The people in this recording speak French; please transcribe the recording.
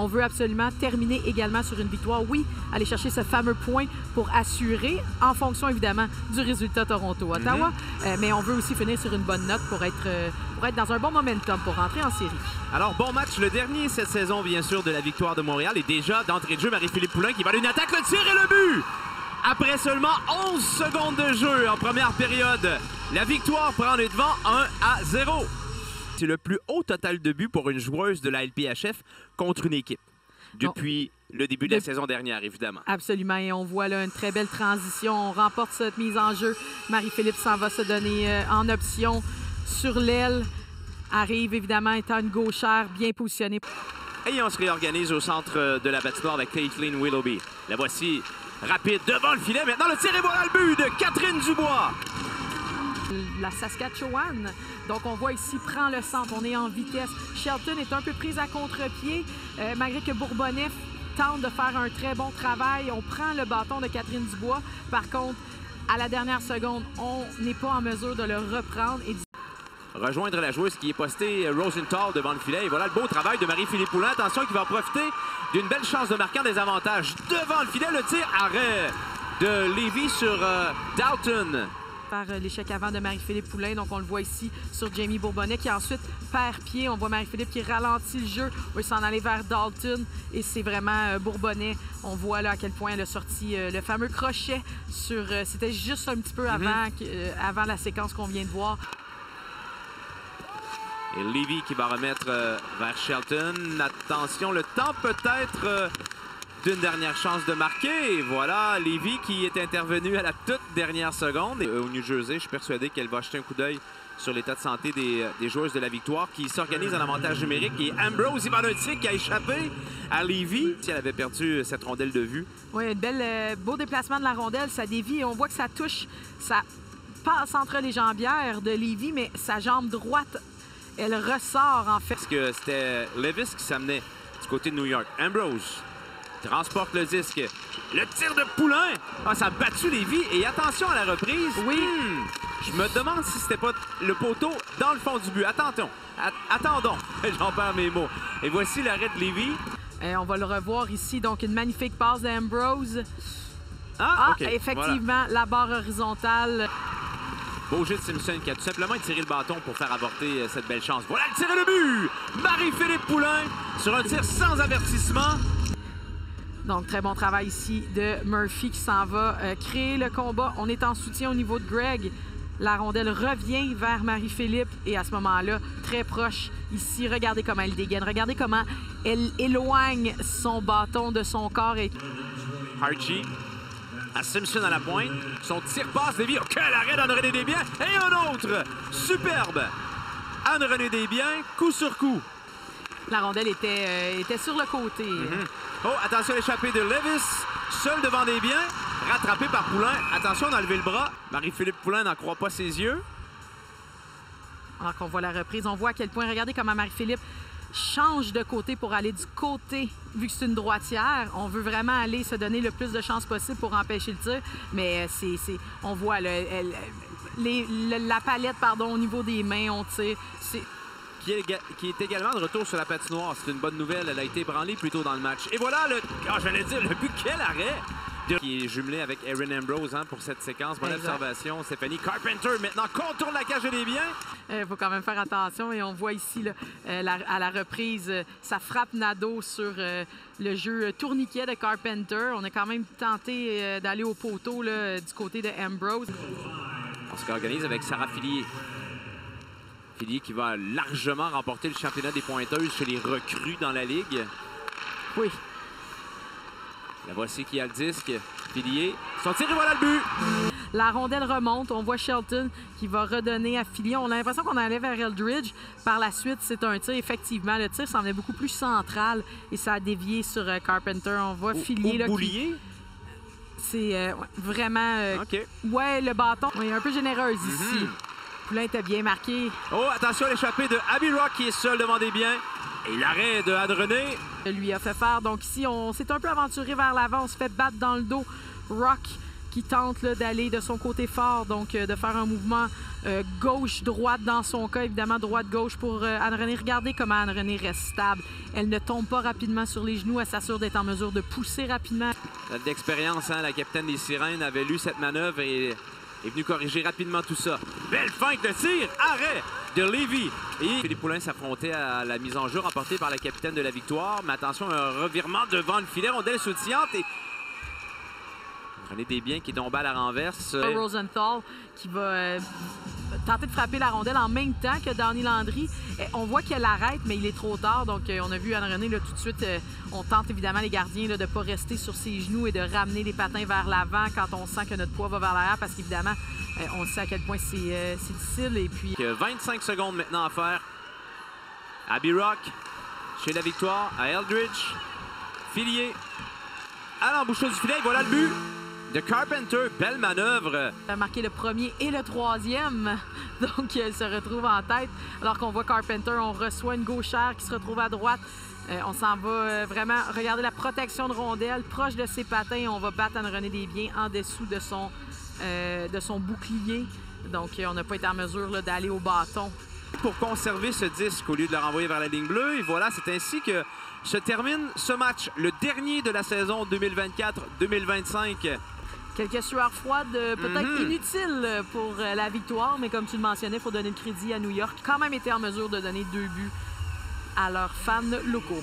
On veut absolument terminer également sur une victoire. Oui, aller chercher ce fameux point pour assurer, en fonction évidemment du résultat Toronto-Ottawa, mais on veut aussi finir sur une bonne note pour être dans un bon momentum pour rentrer en série. Alors, bon match, le dernier cette saison, bien sûr, de la victoire de Montréal. Et déjà, d'entrée de jeu, Marie-Philippe Poulin qui va une attaque, le tir et le but! Après seulement 11 secondes de jeu en première période, la victoire prend les devants 1-0. C'est le plus haut total de buts pour une joueuse de la LPHF contre une équipe depuis le début de la saison dernière, évidemment. Absolument, et on voit là une très belle transition. On remporte cette mise en jeu. Marie-Philippe s'en va se donner en option sur l'aile. Arrive évidemment étant une gauchère bien positionnée. Et on se réorganise au centre de la patinoire avec Caitlin Willoughby. La voici rapide devant le filet. Maintenant, le tir et voilà le but de Catherine Dubois. La Saskatchewan. Donc, on voit ici, prend le centre. On est en vitesse. Shelton est un peu prise à contre-pied. Malgré que Bourbonnais tente de faire un très bon travail, on prend le bâton de Catherine Dubois. Par contre, à la dernière seconde, on n'est pas en mesure de le reprendre. Et rejoindre la joueuse qui est postée Rosenthal devant le filet. Et voilà le beau travail de Marie-Philippe Poulin. Attention, qui va profiter d'une belle chance de marquer en désavantage devant le filet. Le tir arrêt de Lévy sur Dalton. Par l'échec avant de Marie-Philippe Poulin. Donc, on le voit ici sur Jamie Bourbonnais qui ensuite perd pied. On voit Marie-Philippe qui ralentit le jeu. On veut s'en aller vers Dalton. Et c'est vraiment Bourbonnais. On voit là à quel point elle a sorti le fameux crochet sur... C'était juste un petit peu avant la séquence qu'on vient de voir. Et Lévy qui va remettre vers Shelton. Attention, le temps peut-être d'une dernière chance de marquer. Et voilà, Lévy qui est intervenu à la toute dernière seconde. Et, au New Jersey, je suis persuadé qu'elle va jeter un coup d'œil sur l'état de santé des joueuses de la victoire qui s'organisent en avantage numérique. Et Ambrose Ivanovic qui a échappé à Lévy. Si elle avait perdu cette rondelle de vue. Oui, un beau déplacement de la rondelle. Ça dévie et on voit que ça touche, ça passe entre les jambières de Lévy, mais sa jambe droite, elle ressort, en fait. Parce que c'était Levis qui s'amenait du côté de New York. Ambrose transporte le disque. Le tir de Poulin. Ah, ça a battu Lévy. Et attention à la reprise. Oui. Je me demande si c'était pas le poteau dans le fond du but. Attendons. J'en perds mes mots. Et voici l'arrêt de Lévy. On va le revoir ici. Donc, une magnifique passe d'Ambrose. Okay. Effectivement, voilà. La barre horizontale. Beau jeu de Simpson qui a tout simplement tiré le bâton pour faire avorter cette belle chance. Voilà le tir et le but! Marie-Philippe Poulin sur un tir sans avertissement. Donc, très bon travail ici de Murphy qui s'en va créer le combat. On est en soutien au niveau de Greg. La rondelle revient vers Marie-Philippe et à ce moment-là, très proche ici. Regardez comment elle dégaine. Regardez comment elle éloigne son bâton de son corps. Archie à Simpson à la pointe. Son tir passe, Lévy. Oh, quel arrêt d'Anne-Renée Desbiens. Et un autre. Superbe. Anne-Renée Desbiens, coup sur coup. La rondelle était sur le côté. Oh, attention à l'échappée de Levis. Seul devant Desbiens. Rattrapé par Poulin. Attention d'enlever le bras. Marie-Philippe Poulin n'en croit pas ses yeux. Alors qu'on voit la reprise, on voit à quel point, regardez comment Marie-Philippe change de côté pour aller du côté, vu que c'est une droitière. On veut vraiment aller se donner le plus de chances possible pour empêcher le tir, mais on voit la palette au niveau des mains, on tire. Qui est également de retour sur la patinoire. C'est une bonne nouvelle, elle a été ébranlée plus tôt dans le match. Et voilà, j'allais dire, le but, quel arrêt! Qui est jumelé avec Erin Ambrose pour cette séquence. Bonne observation. Stéphanie Carpenter maintenant contourne la cage des biens. Il faut quand même faire attention et on voit ici là, à la reprise, ça frappe Nadeau sur le jeu tourniquet de Carpenter. On a quand même tenté d'aller au poteau là, du côté de Ambrose. On se réorganise avec Sarah Fillier. Fillier qui va largement remporter le championnat des pointeuses chez les recrues dans la Ligue. Oui. La voici qui a le disque. Fillier. Son tir et voilà le but! La rondelle remonte. On voit Shelton qui va redonner à Fillier. On a l'impression qu'on allait vers Eldridge. Par la suite, c'est un tir. Effectivement, le tir semblait beaucoup plus central et ça a dévié sur Carpenter. On voit Fillier là. Boulier? C'est vraiment... OK. Ouais, le bâton. Oui, un peu généreuse ici. Poulin était bien marqué. Oh, attention à l'échappée de Abby Rock qui est seul devant des biens. Et l'arrêt de Anne-Renée. Lui a fait faire. Donc ici, on s'est un peu aventuré vers l'avant. On se fait battre dans le dos. Rock qui tente d'aller de son côté fort, donc de faire un mouvement gauche-droite dans son cas, évidemment droite-gauche pour Anne-Renée. Regardez comment Anne-Renée reste stable. Elle ne tombe pas rapidement sur les genoux, elle s'assure d'être en mesure de pousser rapidement. D'expérience, hein, la capitaine des Sirènes avait lu cette manœuvre et est venue corriger rapidement tout ça. Belle feinte de tir, arrêt de Lévy. Et Philippe Poulin s'affrontait à la mise en jeu remportée par la capitaine de la Victoire. Mais attention, un revirement devant le filet, rondelle sautillante et René Desbiens qui tombe à la renverse. Rosenthal qui va tenter de frapper la rondelle en même temps que Dani Landry. On voit qu'elle arrête, mais il est trop tard. Donc, on a vu Anne-Renée tout de suite. On tente évidemment les gardiens de ne pas rester sur ses genoux et de ramener les patins vers l'avant quand on sent que notre poids va vers l'arrière parce qu'évidemment, on sait à quel point c'est difficile. Et puis 25 secondes maintenant à faire. Abby Rock chez la Victoire, à Eldridge. Filier à l'embouchure du filet. Voilà le but de Carpenter. Belle manœuvre. Il a marqué le premier et le troisième. Donc, elle se retrouve en tête. Alors qu'on voit Carpenter, on reçoit une gauchère qui se retrouve à droite. On s'en va vraiment regarder la protection de rondelle proche de ses patins. On va battre Anne-Renée Desbiens en dessous de son bouclier. Donc, on n'a pas été en mesure d'aller au bâton. Pour conserver ce disque au lieu de le renvoyer vers la ligne bleue. Et voilà, c'est ainsi que se termine ce match, le dernier de la saison 2024-2025. Quelques sueurs froides, peut-être inutiles pour la Victoire, mais comme tu le mentionnais, il faut donner le crédit à New York, qui a quand même été en mesure de donner 2 buts à leurs fans locaux.